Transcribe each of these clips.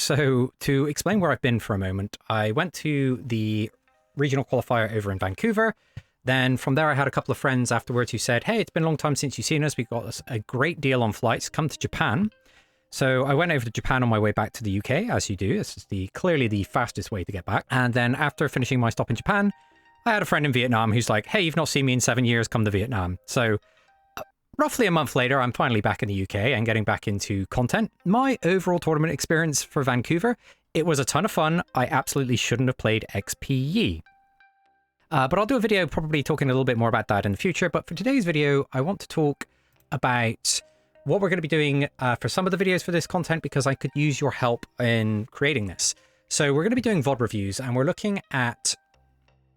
So to explain where I've been for a moment, I went to the regional qualifier over in Vancouver. Then from there, I had a couple of friends afterwards who said, hey, it's been a long time since you've seen us. We've got us a great deal on flights. Come to Japan. So I went over to Japan on my way back to the UK, as you do. This is clearly the fastest way to get back. And then after finishing my stop in Japan, I had a friend in Vietnam who's like, hey, you've not seen me in 7 years. Come to Vietnam. So roughly a month later, I'm finally back in the UK and getting back into content. My overall tournament experience for Vancouver, it was a ton of fun. I absolutely shouldn't have played XP Yi. But I'll do a video probably talking a little bit more about that in the future. But for today's video, I want to talk about what we're going to be doing for some of the videos for this content, because I could use your help in creating this. So we're going to be doing VOD reviews, and we're looking at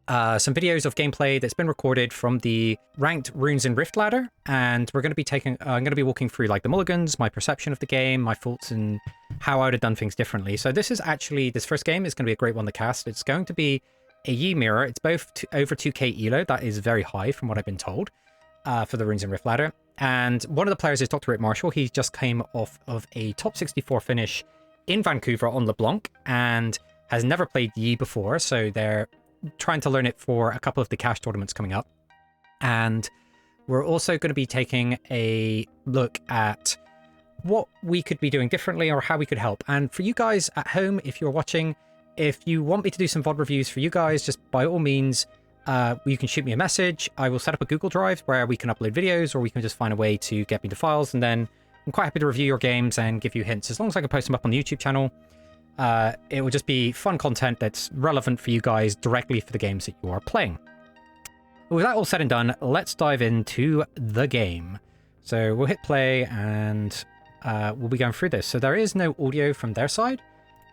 some videos of gameplay that's been recorded from the ranked runes in Rift ladder, and we're going to be I'm going to be walking through like the mulligans, my perception of the game, my thoughts, and how I would have done things differently. So this first game is going to be a great one to cast. It's going to be a Yi mirror. It's both over 2k elo. That is very high from what I've been told for the runes in Rift ladder. And one of the players is Dr. Rick Marshall. He just came off of a top 64 finish in Vancouver on LeBlanc and has never played Yi before. So they're trying to learn it for a couple of the cash tournaments coming up. And we're also going to be taking a look at what we could be doing differently or how we could help. And for you guys at home, if you're watching, if you want me to do some VOD reviews for you guys, just by all means, you can shoot me a message. I will set up a Google Drive where we can upload videos, or we can just find a way to get me the files. And then I'm quite happy to review your games and give you hints. As long as I can post them up on the YouTube channel, it will just be fun content that's relevant for you guys directly for the games that you are playing. With that all said and done, let's dive into the game. So we'll hit play and we'll be going through this. So there is no audio from their side,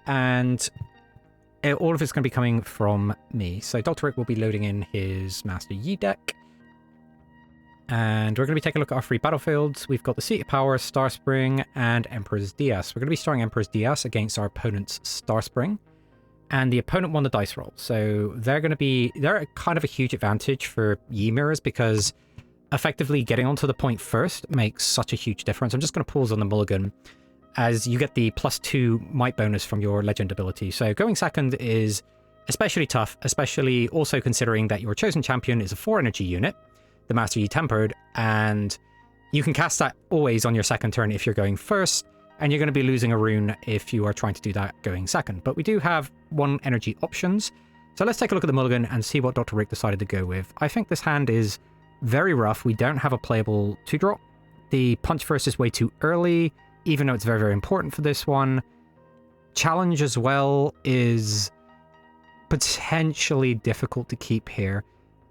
and all of it's going to be coming from me. So Dr. Rick will be loading in his Master Yi deck. And we're going to be taking a look at our three battlefields. We've got the Seat of Power, Starspring, and Emperor's Diaz. We're going to be starting Emperor's Diaz against our opponent's Starspring. And the opponent won the dice roll. So they're kind of a huge advantage for Yi mirrors, because effectively getting onto the point first makes such a huge difference. I'm just going to pause on the mulligan, as you get the +2 might bonus from your legend ability. So going second is especially tough, especially also considering that your chosen champion is a 4 energy unit, the Master Yi Tempered, and you can cast that always on your second turn if you're going first, and you're going to be losing a rune if you are trying to do that going second. But we do have 1 energy options. So let's take a look at the mulligan and see what Dr. Rick decided to go with. I think this hand is very rough. We don't have a playable 2-drop. The punch first is way too early, even though it's very, very important for this one. Challenge as well is potentially difficult to keep here.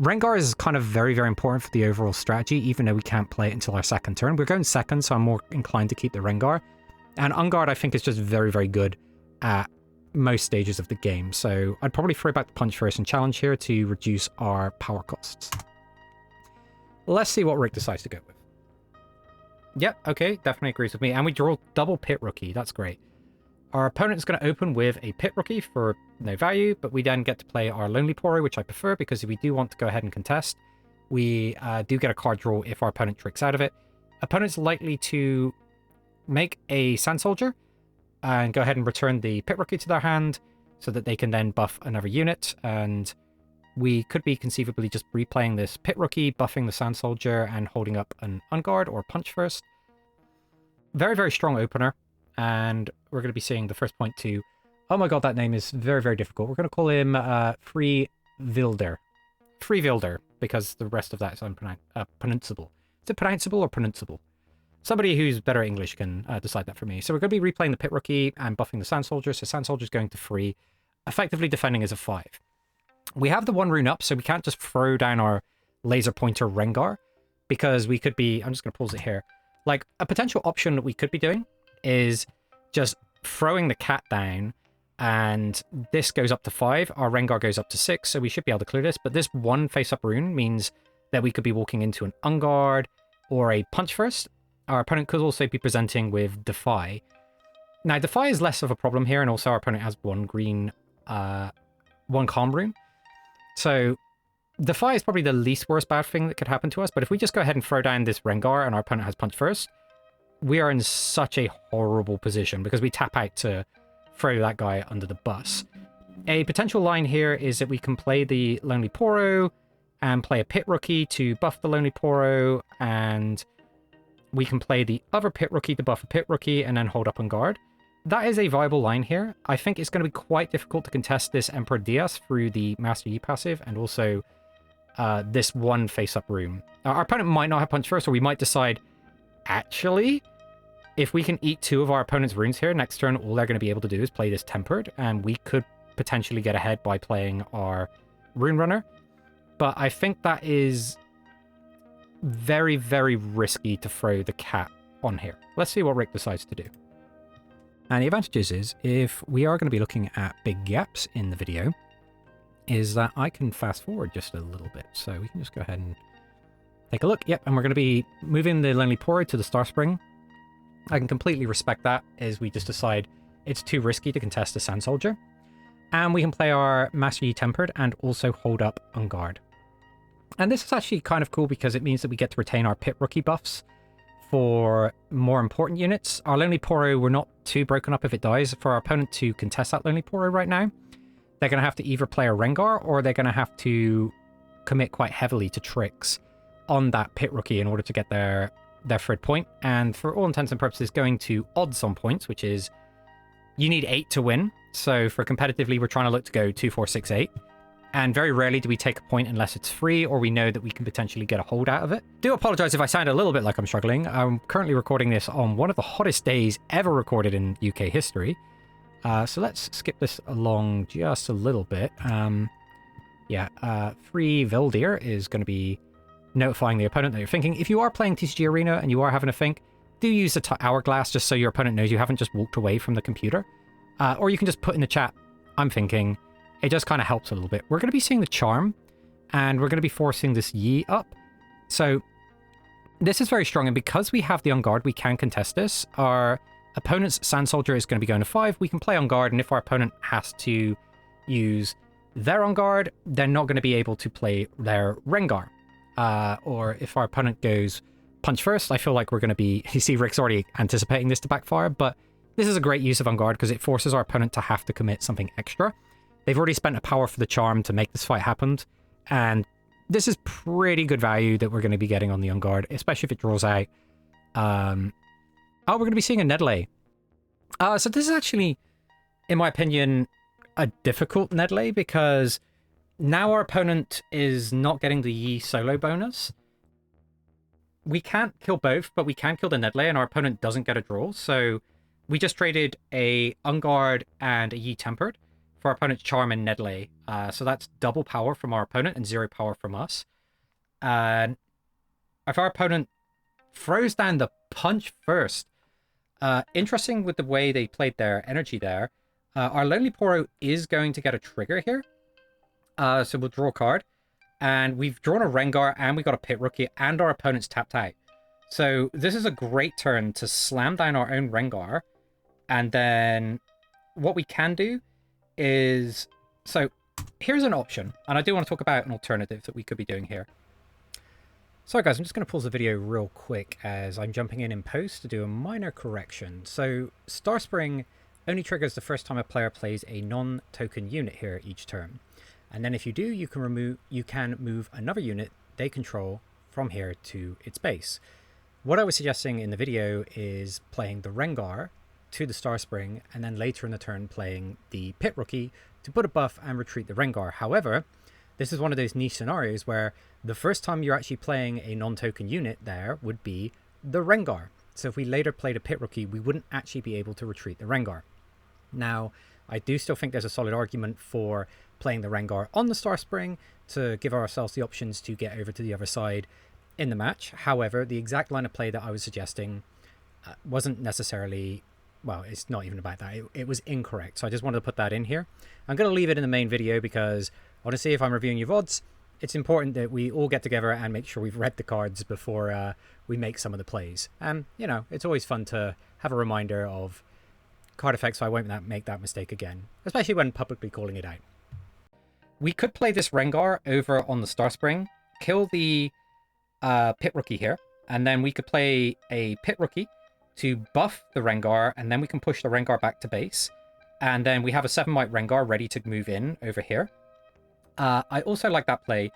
Rengar is kind of very, very important for the overall strategy, even though we can't play it until our second turn. We're going second, so I'm more inclined to keep the Rengar. And Unguard, I think, is just very, very good at most stages of the game. So I'd probably throw back the punch first and challenge here to reduce our power costs. Let's see what Rick decides to go with. Yep, okay, definitely agrees with me. And we draw double Pit Rookie. That's great. Our opponent's going to open with a Pit Rookie for no value, but we then get to play our Lonely Poro, which I prefer, because if we do want to go ahead and contest, we do get a card draw if our opponent tricks out of it. Opponent's likely to make a Sand Soldier and go ahead and return the Pit Rookie to their hand so that they can then buff another unit, and we could be conceivably just replaying this Pit Rookie, buffing the Sand Soldier, and holding up an Unguard or Punch first. Very, very strong opener. And we're going to be seeing the first point to... Oh my god, that name is very, very difficult. We're going to call him Free Vilder. Free Vilder, because the rest of that is unpronounceable. Is it pronounceable or pronounceable? Somebody who's better at English can decide that for me. So we're going to be replaying the Pit Rookie and buffing the Sand Soldier. So Sand Soldier's going to 3, effectively defending as a 5. We have the 1 rune up, so we can't just throw down our laser pointer Rengar, because we could be... I'm just going to pause it here. Like, a potential option that we could be doing is just throwing the cat down, and this goes up to 5. Our Rengar goes up to 6, so we should be able to clear this. But this 1 face-up rune means that we could be walking into an Unguard or a Punch first. Our opponent could also be presenting with Defy. Now, Defy is less of a problem here, and also our opponent has 1 green, 1 Calm rune. So Defy is probably the least worst bad thing that could happen to us, but if we just go ahead and throw down this Rengar and our opponent has Punch first, we are in such a horrible position because we tap out to throw that guy under the bus. A potential line here is that we can play the Lonely Poro and play a Pit Rookie to buff the Lonely Poro, and we can play the other Pit Rookie to buff a Pit Rookie and then hold up on guard. That is a viable line here. I think it's going to be quite difficult to contest this Emperor Diaz through the Master Yi passive and also this one face-up rune. Our opponent might not have Punch First, or we might decide, actually, if we can eat 2 of our opponent's runes here, next turn all they're going to be able to do is play this Tempered, and we could potentially get ahead by playing our Rune Runner. But I think that is very, very risky to throw the cat on here. Let's see what Rick decides to do. And the advantages is, if we are going to be looking at big gaps in the video, is that I can fast forward just a little bit. So we can just go ahead and take a look. Yep, and we're going to be moving the Lonely Poro to the Star Spring. I can completely respect that, as we just decide it's too risky to contest the Sand Soldier. And we can play our Master Yi Tempered and also hold up on guard. And this is actually kind of cool because it means that we get to retain our Pit Rookie buffs for more important units. Our Lonely Poro, we're not too broken up if it dies. For our opponent to contest that Lonely Poro right now, they're going to have to either play a Rengar or they're going to have to commit quite heavily to tricks on that Pit Rookie in order to get their third point. And for all intents and purposes, going to odds on points, which is you need 8 to win. So for competitively, we're trying to look to go 2, 4, 6, 8. And very rarely do we take a point unless it's free or we know that we can potentially get a hold out of it. Do apologize if I sound a little bit like I'm struggling. I'm currently recording this on one of the hottest days ever recorded in UK history. So let's skip this along just a little bit. Free Vildir is going to be notifying the opponent that you're thinking. If you are playing TCG Arena and you are having a think, do use the hourglass just so your opponent knows you haven't just walked away from the computer. Or you can just put in the chat, I'm thinking. It just kind of helps a little bit. We're going to be seeing the Charm, and we're going to be forcing this Yi up. So this is very strong, and because we have the On Guard, we can contest this. Our opponent's Sand Soldier is going to be going to 5. We can play On Guard, and if our opponent has to use their On Guard, they're not going to be able to play their Rengar. Or if our opponent goes Punch First, I feel like we're going to be... You see, Rick's already anticipating this to backfire, but this is a great use of On Guard because it forces our opponent to have to commit something extra. They've already spent a power for the Charm to make this fight happen, and this is pretty good value that we're going to be getting on the On Guard, especially if it draws out. We're going to be seeing a Nedley. So this is actually, in my opinion, a difficult Nedley because now our opponent is not getting the Yi solo bonus. We can't kill both, but we can kill the Nedley, and our opponent doesn't get a draw. So we just traded a On Guard and a Yi Tempered for our opponent's Charm and Nedley. So that's double power from our opponent and 0 power from us. And if our opponent throws down the Punch First, interesting with the way they played their energy there, our Lonely Poro is going to get a trigger here. So we'll draw a card. And we've drawn a Rengar, and we got a Pit Rookie, and our opponent's tapped out. So this is a great turn to slam down our own Rengar. And then what we can do is... So here's an option, and I do want to talk about an alternative that we could be doing here. Sorry guys, I'm just going to pause the video real quick as I'm jumping in post to do a minor correction. So Star Spring only triggers the first time a player plays a non-token unit here each turn. And then if you do, you can move another unit they control from here to its base. What I was suggesting in the video is playing the Rengar to the Star Spring, and then later in the turn playing the Pit Rookie to put a buff and retreat the Rengar. However, this is one of those niche scenarios where the first time you're actually playing a non-token unit there would be the Rengar. So if we later played a Pit Rookie, we wouldn't actually be able to retreat the Rengar. Now, I do still think there's a solid argument for playing the Rengar on the Star Spring to give ourselves the options to get over to the other side in the match. However, the exact line of play that I was suggesting wasn't necessarily... Well, it's not even about that. It was incorrect. So I just wanted to put that in here. I'm going to leave it in the main video because, honestly, if I'm reviewing your VODs, it's important that we all get together and make sure we've read the cards before we make some of the plays. And, you know, it's always fun to have a reminder of card effects so I won't make that mistake again, especially when publicly calling it out. We could play this Rengar over on the Star Spring, kill the Pit Rookie here, and then we could play a Pit Rookie to buff the Rengar, and then we can push the Rengar back to base. And then we have a 7 Might Rengar ready to move in over here. I also like that play.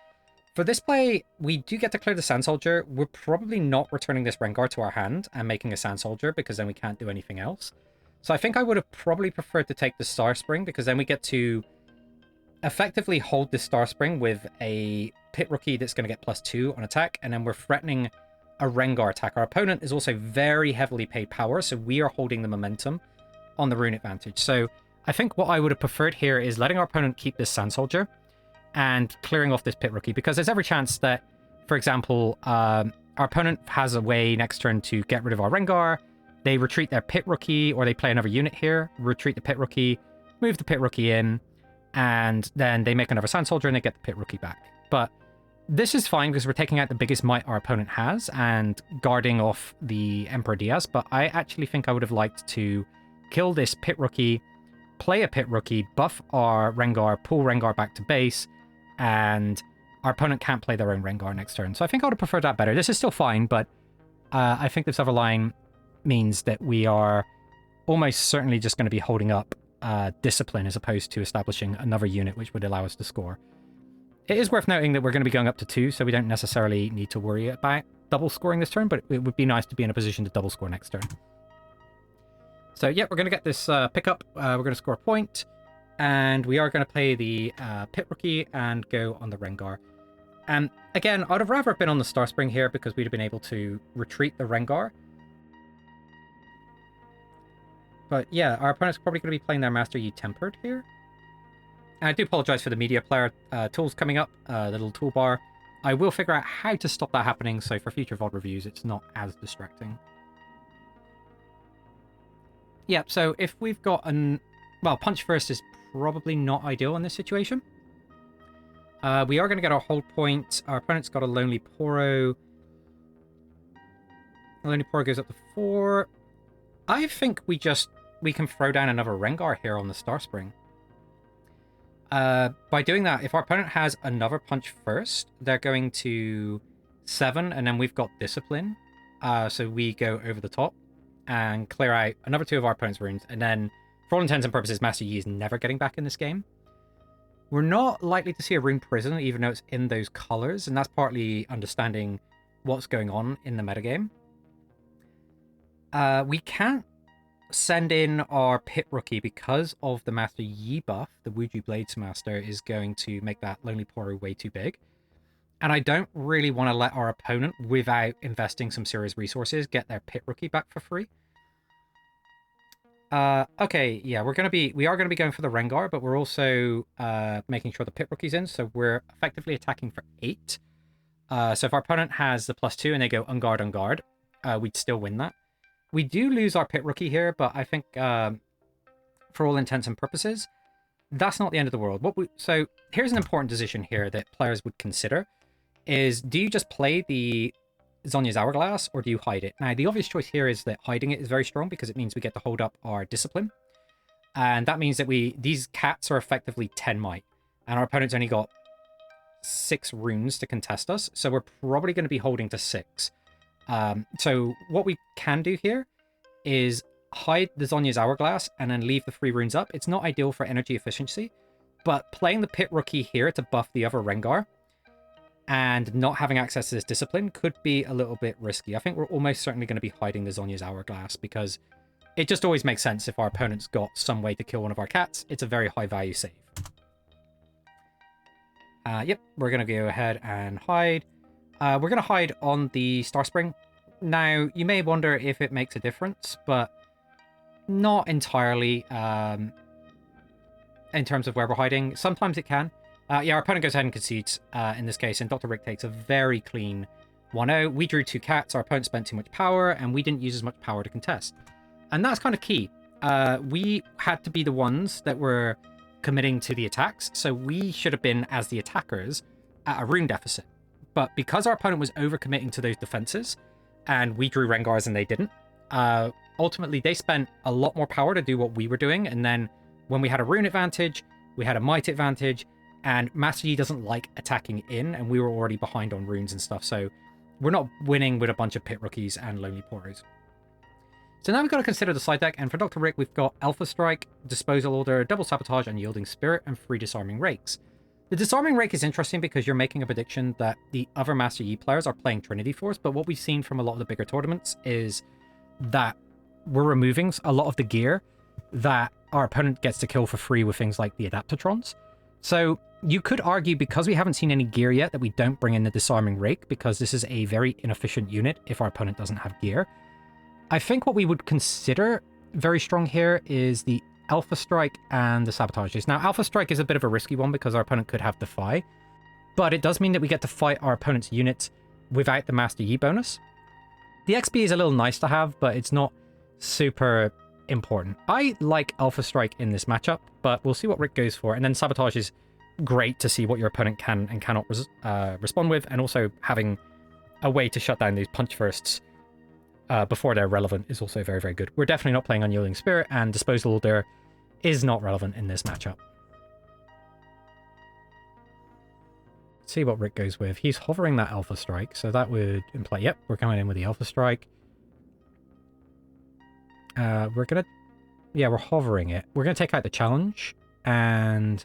For this play, we do get to clear the Sand Soldier. We're probably not returning this Rengar to our hand and making a Sand Soldier because then we can't do anything else. So I think I would have probably preferred to take the Star Spring because then we get to effectively hold this Star Spring with a Pit Rookie that's going to get +2 on attack, and then we're threatening a Rengar attack. Our opponent is also very heavily paid power, so we are holding the momentum on the rune advantage. So I think what I would have preferred here is letting our opponent keep this Sand Soldier and clearing off this Pit Rookie, because there's every chance that, for example, our opponent has a way next turn to get rid of our Rengar. They retreat their Pit Rookie, or they play another unit here, retreat the Pit Rookie, move the Pit Rookie in, and then they make another Sand Soldier and they get the Pit Rookie back. But this is fine because we're taking out the biggest might our opponent has and guarding off the Emperor Diaz, but I actually think I would have liked to kill this Pit Rookie, play a Pit Rookie, buff our Rengar, pull Rengar back to base, and our opponent can't play their own Rengar next turn. So I think I would have preferred that better. This is still fine, but I think this other line means that we are almost certainly just going to be holding up discipline as opposed to establishing another unit which would allow us to score. It is worth noting that we're going to be going up to 2, so we don't necessarily need to worry about double scoring this turn, but it would be nice to be in a position to double score next turn. So yeah, we're going to get this pickup. We're going to score a point, and we are going to play the Pit Rookie and go on the Rengar. And again, I'd have rather been on the Star Spring here because we'd have been able to retreat the Rengar. But yeah, our opponent's probably going to be playing their Master Yi Tempered here. And I do apologize for the media player tools coming up, the little toolbar. I will figure out how to stop that happening, so for future VOD reviews, it's not as distracting. Yeah, so if we've got an... Well, Punch First is probably not ideal in this situation. We are going to get our hold point. Our opponent's got a Lonely Poro. Lonely Poro goes up to 4. I think we can throw down another Rengar here on the Star Spring. By doing that, if our opponent has another Punch First, they're going to 7, and then we've got Discipline. So we go over the top and clear out another 2 of our opponent's runes, and then, for all intents and purposes, Master Yi is never getting back in this game. We're not likely to see a Rune Prison, even though it's in those colors, and that's partly understanding what's going on in the metagame. We can't send in our Pit Rookie because of the Master Yi buff. The Wuju Blades Master is going to make that Lonely Poro way too big. And I don't really want to let our opponent, without investing some serious resources, get their Pit Rookie back for free. Okay, yeah, we are going to be going for the Rengar, but we're also making sure the Pit Rookie's in, so we're effectively attacking for 8. So if our opponent has the +2 and they go Unguard, Unguard, we'd still win that. We do lose our Pit Rookie here, but I think for all intents and purposes, that's not the end of the world. So here's an important decision here that players would consider, is do you just play the Zhonya's Hourglass, or do you hide it? Now, the obvious choice here is that hiding it is very strong because it means we get to hold up our Discipline. And that means that these cats are effectively 10 might. And our opponent's only got 6 runes to contest us, so we're probably going to be holding to 6. So what we can do here is hide the Zhonya's Hourglass and then leave the 3 runes up. It's not ideal for energy efficiency, but playing the Pit Rookie here to buff the other Rengar and not having access to this Discipline could be a little bit risky. I think we're almost certainly going to be hiding the Zhonya's Hourglass because it just always makes sense if our opponent's got some way to kill one of our cats. It's a very high value save. Yep, we're going to go ahead and hide. We're going to hide on the Star Spring. Now, you may wonder if it makes a difference, but not entirely in terms of where we're hiding. Sometimes it can. Yeah, our opponent goes ahead and concedes in this case, and Dr. Rick takes a very clean 1-0. We drew 2 cats, our opponent spent too much power, and we didn't use as much power to contest. And that's kind of key. We had to be the ones that were committing to the attacks, so we should have been, as the attackers, at a rune deficit. But because our opponent was overcommitting to those defenses, and we drew Rengars and they didn't, ultimately they spent a lot more power to do what we were doing, and then when we had a rune advantage, we had a might advantage, and Master Yi doesn't like attacking in, and we were already behind on runes and stuff, so we're not winning with a bunch of Pit Rookies and Lonely Poros. So now we've got to consider the side deck, and for Dr. Rick, we've got Alpha Strike, Disposal Order, Double Sabotage, Unyielding Spirit, and 3 Disarming Rakes. The Disarming Rake is interesting because you're making a prediction that the other Master Yi players are playing Trinity Force, but what we've seen from a lot of the bigger tournaments is that we're removing a lot of the gear that our opponent gets to kill for free with things like the Adaptatrons. So you could argue, because we haven't seen any gear yet, that we don't bring in the Disarming Rake, because this is a very inefficient unit if our opponent doesn't have gear. I think what we would consider very strong here is the Alpha Strike and the Sabotages. Now, Alpha Strike is a bit of a risky one because our opponent could have Defy, but it does mean that we get to fight our opponent's units without the Master Yi bonus. The XP is a little nice to have, but it's not super important. I like Alpha Strike in this matchup, but we'll see what Rick goes for. And then Sabotage is great to see what your opponent can and cannot respond with, and also having a way to shut down these punch firsts before they're relevant is also very, very good. We're definitely not playing Unyielding Spirit, and Disposal Order is not relevant in this matchup. Let's see what Rick goes with. He's hovering that Alpha Strike, so that would imply, yep, we're coming in with the Alpha Strike. We're gonna, yeah, we're hovering it. We're gonna take out the challenge and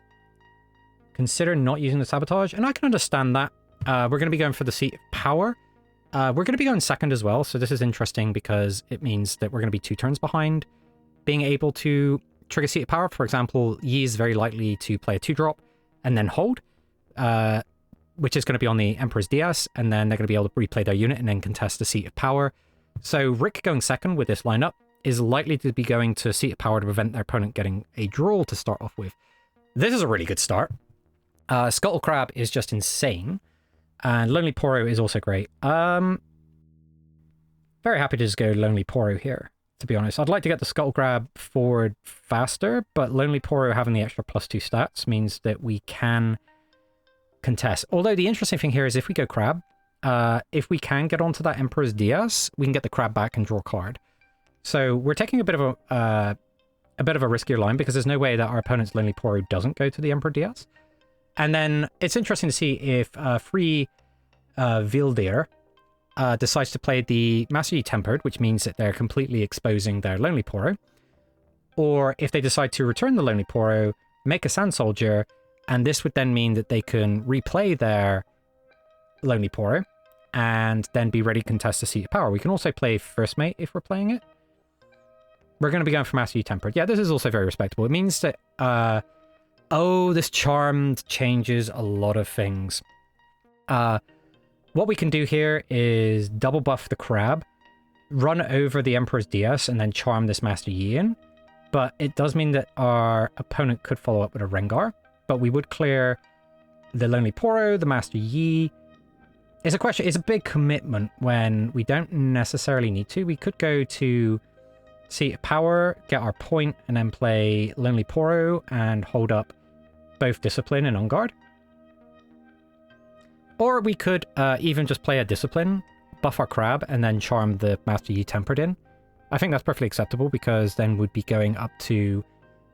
consider not using the Sabotage, and I can understand that. We're gonna be going for the Seat of Power. We're going to be going second as well, so this is interesting because it means that we're going to be 2 turns behind being able to trigger Seat of Power. For example, Yi is very likely to play a 2-drop and then hold, which is going to be on the Emperor's Diaz, and then they're going to be able to replay their unit and then contest the Seat of Power. So Rick going second with this lineup is likely to be going to Seat of Power to prevent their opponent getting a draw to start off with. This is a really good start. Scuttle Crab is just insane. And Lonely Poro is also great. Very happy to just go Lonely Poro here, to be honest. I'd like to get the Scuttle Crab forward faster, but Lonely Poro having the extra +2 stats means that we can contest. Although the interesting thing here is if we go Crab, if we can get onto that Emperor's Diaz, we can get the Crab back and draw a card. So we're taking a bit of a riskier line because there's no way that our opponent's Lonely Poro doesn't go to the Emperor Diaz. And then it's interesting to see if Free Vildir decides to play the Master Yi Tempered, which means that they're completely exposing their Lonely Poro, or if they decide to return the Lonely Poro, make a Sand Soldier, and this would then mean that they can replay their Lonely Poro and then be ready to contest the Seat of Power. We can also play First Mate if we're playing it. We're going to be going for Master Yi Tempered. Yeah, this is also very respectable. It means that oh, this Charmed changes a lot of things. What we can do here is double buff the Crab, run over the Emperor's Diaz, and then charm this Master Yi in. But it does mean that our opponent could follow up with a Rengar, but we would clear the Lonely Poro, the Master Yi. It's a question, it's a big commitment when we don't necessarily need to. We could go to Seat of Power, get our point, and then play Lonely Poro and hold up both Discipline and On Guard. Or we could even just play a Discipline, buff our Crab, and then charm the Master Yi Tempered in. I think that's perfectly acceptable because then we'd be going up to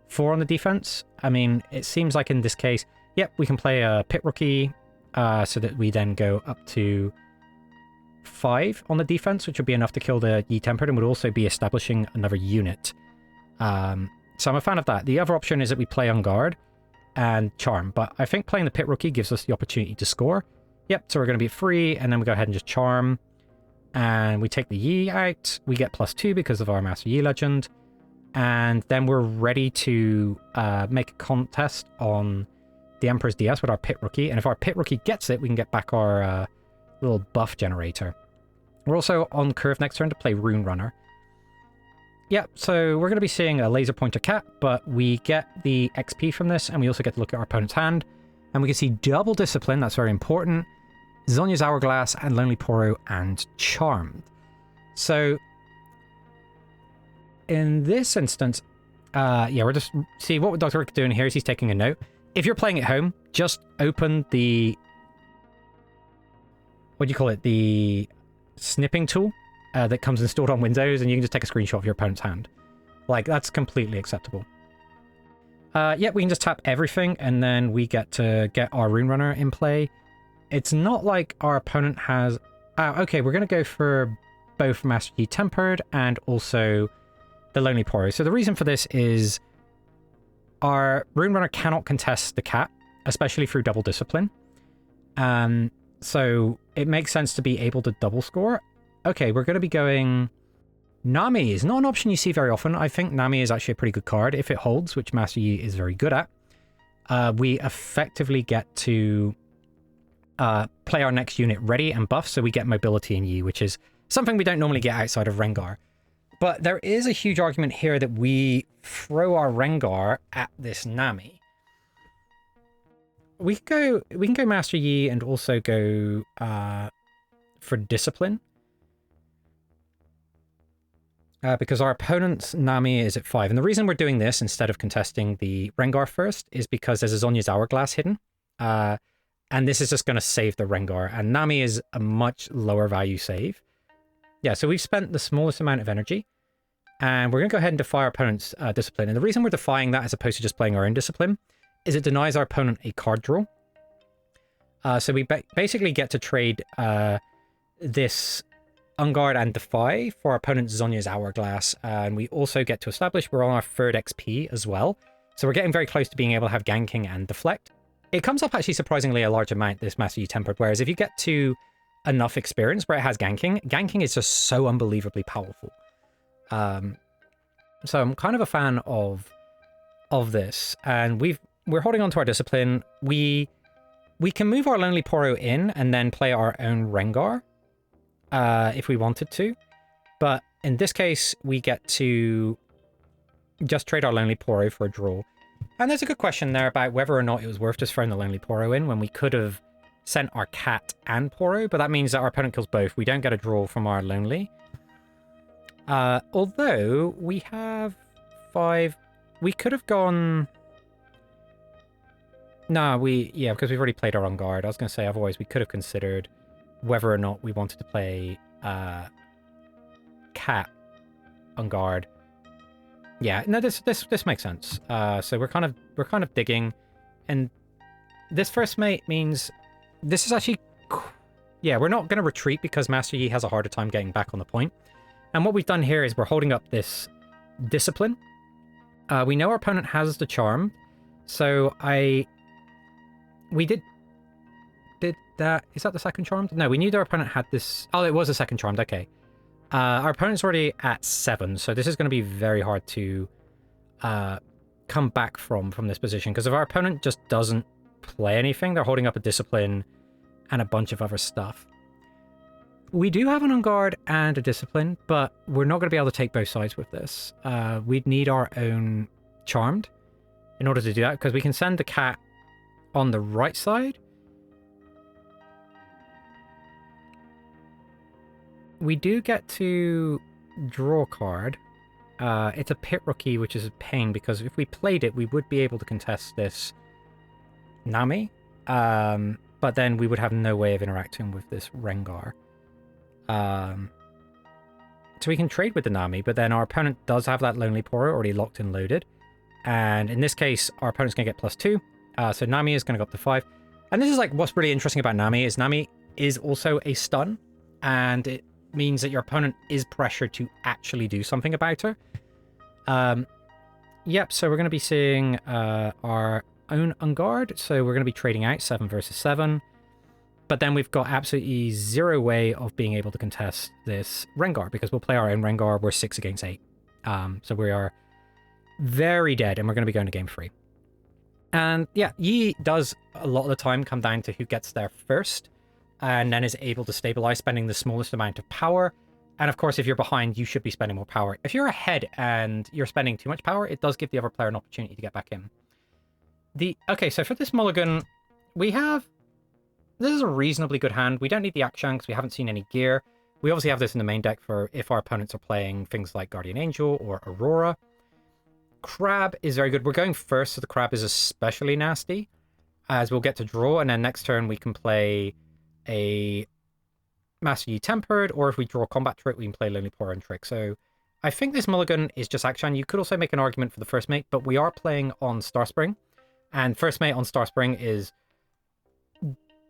4 on the defense. I mean, it seems like in this case, yep, we can play a Pit Rookie so that we then go up to 5 on the defense, which would be enough to kill the Yi Tempered and would also be establishing another unit. So I'm a fan of that. The other option is that we play On Guard and charm, but I think playing the Pit Rookie gives us the opportunity to score. Yep, so we're going to be free, and then we go ahead and just charm, and we take the Yi out. We get +2 because of our Master Yi Legend, and then we're ready to make a contest on the Emperor's Diaz with our Pit Rookie, and if our Pit Rookie gets it, we can get back our little buff generator. We're also on curve next turn to play Rune Runner. Yeah, so we're going to be seeing a Laser Pointer Cat, but we get the XP from this, and we also get to look at our opponent's hand, and we can see double Discipline, that's very important, Zonya's Hourglass, and Lonely Poro, and Charmed. So, in this instance, yeah, we're just... See, what Dr. Rick doing here is he's taking a note. If you're playing at home, just open the... What do you call it? The snipping tool that comes installed on Windows, and you can just take a screenshot of your opponent's hand. Like, that's completely acceptable. Yeah, we can just tap everything, and then we get to get our Rune Runner in play. It's not like our opponent has... okay, we're going to go for both Master Yi Tempered and also the Lonely Poro. So the reason for this is our Rune Runner cannot contest the cat, especially through double discipline. So it makes sense to be able to double score. Okay, we're going to be going... Nami is not an option you see very often. I think Nami is actually a pretty good card if it holds, which Master Yi is very good at. We effectively get to play our next unit ready and buff, so we get mobility in Yi, which is something we don't normally get outside of Rengar. But there is a huge argument here that we throw our Rengar at this Nami. We can go Master Yi and also go for Discipline. Because our opponent's Nami is at 5. And the reason we're doing this instead of contesting the Rengar first is because there's a Zhonya's Hourglass hidden. And this is just going to save the Rengar. And Nami is a much lower value save. Yeah, so we've spent the smallest amount of energy. And we're going to go ahead and defy our opponent's Discipline. And the reason we're defying that as opposed to just playing our own Discipline is it denies our opponent a card draw. So we basically get to trade this Unguard and Defy for our opponent's Zhonya's Hourglass. And we also get to establish we're on our 3rd XP as well. So we're getting very close to being able to have Ganking and Deflect. It comes up actually surprisingly a large amount, this Master Yi Tempered, whereas if you get to enough experience where it has Ganking is just so unbelievably powerful. So I'm kind of a fan of this, and we're holding on to our Discipline. We can move our Lonely Poro in and then play our own Rengar if we wanted to, but in this case we get to just trade our Lonely Poro for a draw. And there's a good question there about whether or not it was worth just throwing the Lonely Poro in when we could have sent our Cat and Poro, but that means that our opponent kills both. We don't get a draw from our Lonely. Although we have 5... We could have gone... No, yeah, because we've already played our Unguard. I was going to say, otherwise we could have considered whether or not we wanted to play Cat Unguard. Yeah, no, this makes sense. So we're kind of digging, and this first mate means this is actually, yeah, we're not going to retreat because Master Yi has a harder time getting back on the point. And what we've done here is we're holding up this Discipline. We know our opponent has the Charm, so we did that. Is that the second Charmed? No, we knew our opponent had this. Oh, it was a second Charmed. Okay. Our opponent's already at 7, so this is going to be very hard to come back from this position, because if our opponent just doesn't play anything, they're holding up a Discipline and a bunch of other stuff. We do have an Unguard and a Discipline, but we're not going to be able to take both sides with this. We'd need our own Charmed in order to do that, because we can send the Cat on the right side. We do get to draw a card. It's a Pit Rookie, which is a pain, because if we played it, we would be able to contest this Nami. But then we would have no way of interacting with this Rengar. So we can trade with the Nami, but then our opponent does have that Lonely Poro already locked and loaded. And in this case, our opponent's going to get +2. So Nami is going to go up to 5. And this is like what's really interesting about Nami is also a stun. And it means that your opponent is pressured to actually do something about her. Yep, so we're going to be seeing our own Unguard. So we're going to be trading out 7 versus 7. But then we've got absolutely zero way of being able to contest this Rengar, because we'll play our own Rengar. We're 6 against 8. So we are very dead, and we're going to be going to game 3. And yeah, Yi does a lot of the time come down to who gets there first, and then is able to stabilize, spending the smallest amount of power. And of course, if you're behind, you should be spending more power. If you're ahead and you're spending too much power, it does give the other player an opportunity to get back in. Okay, so for this mulligan, this is a reasonably good hand. We don't need the Akshan because we haven't seen any gear. We obviously have this in the main deck for if our opponents are playing things like Guardian Angel or Aurora. Crab is very good. We're going first, so the Crab is especially nasty, as we'll get to draw, and then next turn we can play a Master Yi Tempered, or if we draw Combat Trick, we can play Lonely Poro and Trick. So I think this mulligan is just Akshan. You could also make an argument for the first mate, but we are playing on Starspring, and first mate on Starspring is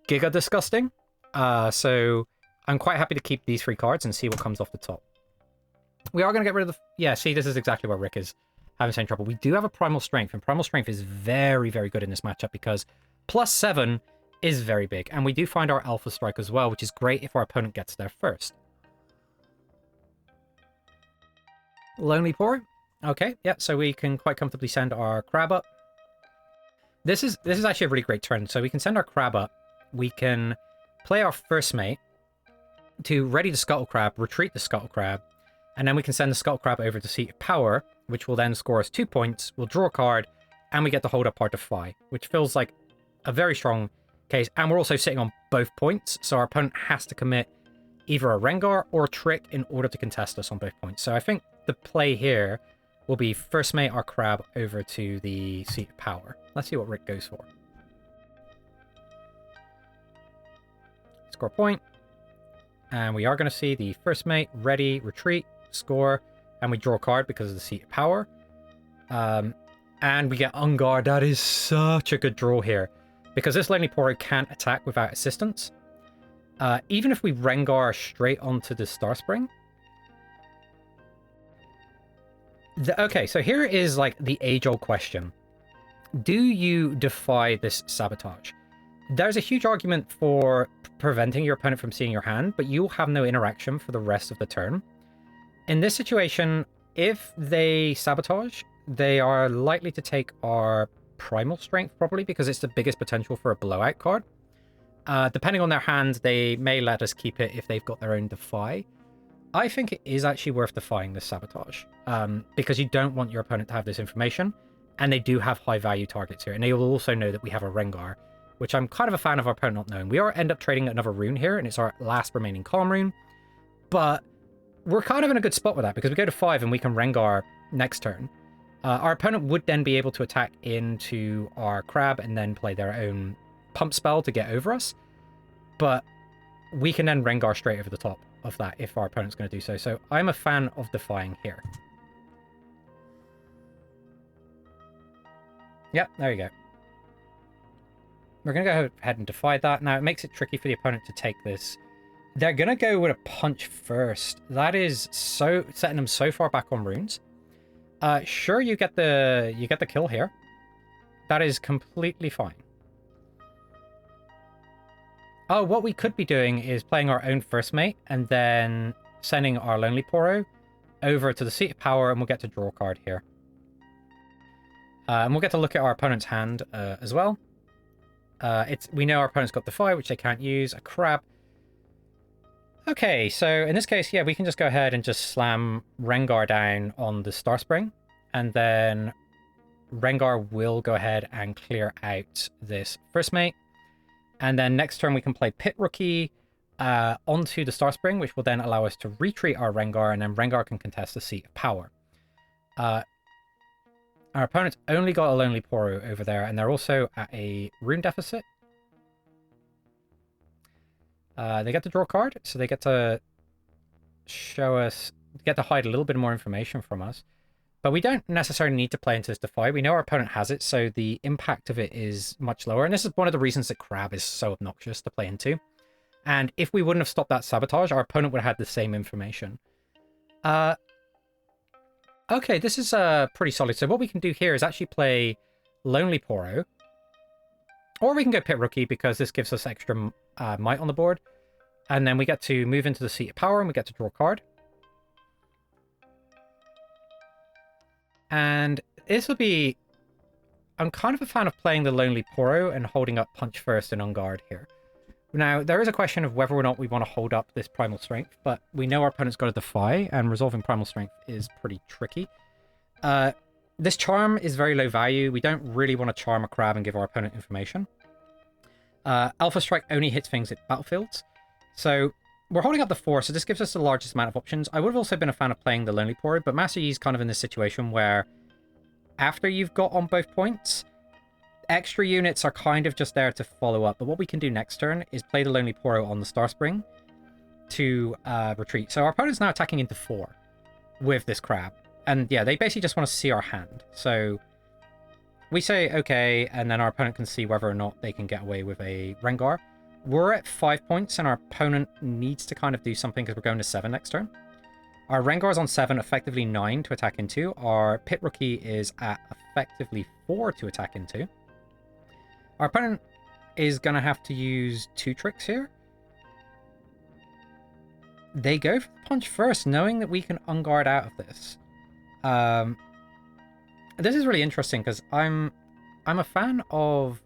giga disgusting. So I'm quite happy to keep these 3 cards and see what comes off the top. We are going to get rid of the... Yeah, see, this is exactly where Rick is having same trouble. We do have a Primal Strength, and Primal Strength is very, very good in this matchup because +7 is very big. And we do find our Alpha Strike as well, which is great if our opponent gets there first. Lonely Poro. Okay, yeah, so we can quite comfortably send our Crab up. This is actually a really great turn. So we can send our Crab up. We can play our first mate to ready the Scuttle Crab, retreat the Scuttle Crab, and then we can send the Scuttle Crab over to Seat of Power, which will then score us 2 points. We'll draw a card, and we get to hold up our Defy, which feels like a very strong case. And we're also sitting on both points, so our opponent has to commit either a Rengar or a Trick in order to contest us on both points. So I think the play here will be first mate our Crab over to the Seat of Power. Let's see what Rick goes for. Score a point. And we are going to see the first mate, ready, retreat, score, and we draw a card because of the Seat of Power. And we get Unguard. That is such a good draw here. Because this Lonely Poro can't attack without assistance. Even if we Rengar straight onto the Star Spring. Okay, so here is like the age-old question. Do you defy this sabotage? There's a huge argument for preventing your opponent from seeing your hand, but you'll have no interaction for the rest of the turn. In this situation, if they sabotage, they are likely to take our Primal Strength, probably, because it's the biggest potential for a blowout card. Depending on their hand, they may let us keep it if they've got their own Defy. I think it is actually worth defying this sabotage, because you don't want your opponent to have this information, and they do have high-value targets here, and they will also know that we have a Rengar, which I'm kind of a fan of our opponent not knowing. We are end up trading another rune here, and it's our last remaining Calm rune, but we're kind of in a good spot with that, because we go to 5 and we can Rengar next turn. Our opponent would then be able to attack into our Crab and then play their own pump spell to get over us, but we can then Rengar straight over the top of that if our opponent's going to do so. So I'm a fan of defying here. Yep, there you go. We're going to go ahead and defy that. Now, it makes it tricky for the opponent to take this. They're going to go with a punch first. That is so setting them so far back on runes. Sure, you get the kill here. That is completely fine. Oh, what we could be doing is playing our own first mate and then sending our Lonely Poro over to the Seat of Power, and we'll get to draw a card here. And we'll get to look at our opponent's hand as well. We know our opponent's got Defy, which they can't use, a Crab. Okay, so in this case, yeah, we can just go ahead and just slam Rengar down on the Star Spring, and then Rengar will go ahead and clear out this first mate. And then next turn we can play Pit Rookie onto the Star Spring, which will then allow us to retreat our Rengar, and then Rengar can contest the Seat of Power. Our opponent's only got a Lonely Poro over there, and they're also at a rune deficit. They get to draw a card, so they get to show us, get to hide a little bit more information from us. But we don't necessarily need to play into this Defy. We know our opponent has it, so the impact of it is much lower. And this is one of the reasons that Crab is so obnoxious to play into. And if we wouldn't have stopped that sabotage, our opponent would have had the same information. Okay, this is pretty solid. So what we can do here is actually play Lonely Poro. Or we can go Pit Rookie, because this gives us extra might on the board. And then we get to move into the Seat of Power, and we get to draw a card. And this will be... I'm kind of a fan of playing the Lonely Poro and holding up Punch First and Unguard here. Now, there is a question of whether or not we want to hold up this Primal Strength, but we know our opponent's got a Defy, and resolving Primal Strength is pretty tricky. This Charm is very low value. We don't really want to Charm a Crab and give our opponent information. Alpha Strike only hits things at battlefields. So we're holding up the 4, so this gives us the largest amount of options. I would have also been a fan of playing the Lonely Poro, but Master Yi is kind of in this situation where after you've got on both points, extra units are kind of just there to follow up. But what we can do next turn is play the Lonely Poro on the Star Spring to retreat. So our opponent's now attacking into 4 with this Crab. And yeah, they basically just want to see our hand. So we say okay, and then our opponent can see whether or not they can get away with a Rengar. We're at 5 points, and our opponent needs to kind of do something because we're going to 7 next turn. Our Rengar is on 7, effectively 9 to attack into. Our Pit Rookie is at effectively 4 to attack into. Our opponent is going to have to use 2 tricks here. They go for the punch first, knowing that we can unguard out of this. This is really interesting because I'm a fan of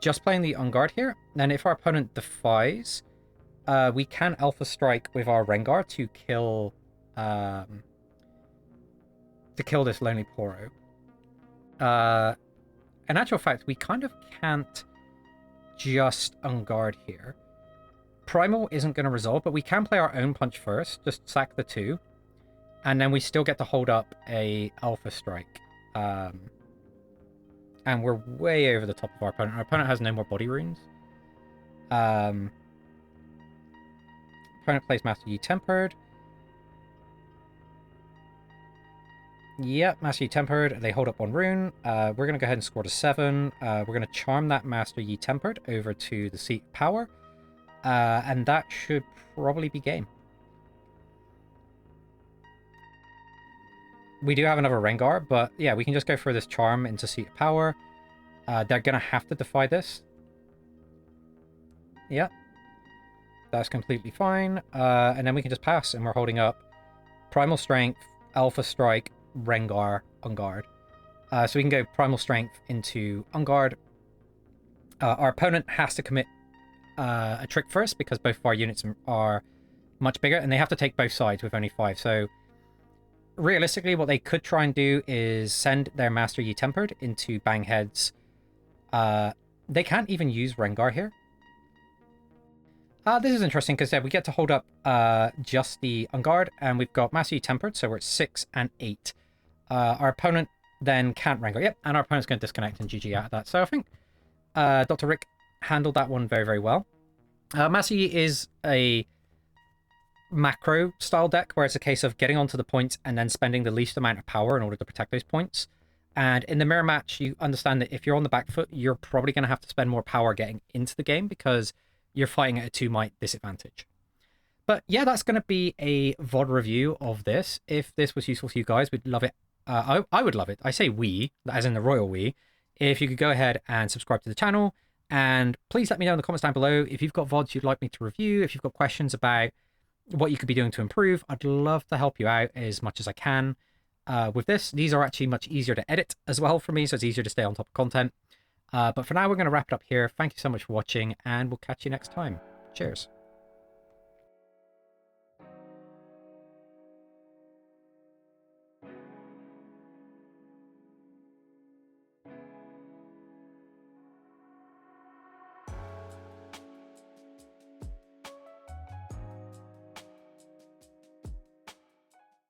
just playing the unguard here. And if our opponent defies, we can Alpha Strike with our Rengar to kill this Lonely Poro. In actual fact, we kind of can't just unguard here. Primal isn't going to resolve, but we can play our own punch first. Just sack the 2. And then we still get to hold up a Alpha Strike. And we're way over the top of our opponent. Our opponent has no more body runes. Opponent plays Master Yi Tempered. Yep, Master Yi Tempered. They hold up 1 rune. We're going to go ahead and score to 7. We're going to charm that Master Yi Tempered over to the Seat of Power. And that should probably be game. We do have another Rengar, but yeah, we can just go for this charm into Seat of Power. They're going to have to defy this. Yep. That's completely fine. And then we can just pass, and we're holding up Primal Strength, Alpha Strike, Rengar, Unguard. So we can go Primal Strength into Unguard. Our opponent has to commit a trick first because both of our units are much bigger, and they have to take both sides with only 5. So realistically, what they could try and do is send their Master Yi Tempered into Bang Heads. They can't even use Rengar here. This is interesting because we get to hold up just the Unguard, and we've got Master Yi Tempered, so we're at 6 and 8. Our opponent then can't Rengar. Yep, and our opponent's going to disconnect and GG out of that. So I think Dr. Rick handled that one very, very well. Master Yi is a macro style deck where it's a case of getting onto the points and then spending the least amount of power in order to protect those points. And in the mirror match, you understand that if you're on the back foot, you're probably going to have to spend more power getting into the game because you're fighting at a 2-might disadvantage. But yeah, that's going to be a VOD review of this. If this was useful to you guys, we'd love it. I would love it. I say we, as in the royal we. If you could go ahead and subscribe to the channel. And please let me know in the comments down below if you've got VODs you'd like me to review, if you've got questions about what you could be doing to improve. I'd love to help you out as much as I can with this. These are actually much easier to edit as well for me, so it's easier to stay on top of content. But for now, we're going to wrap it up here. Thank you so much for watching, and we'll catch you next time. Cheers.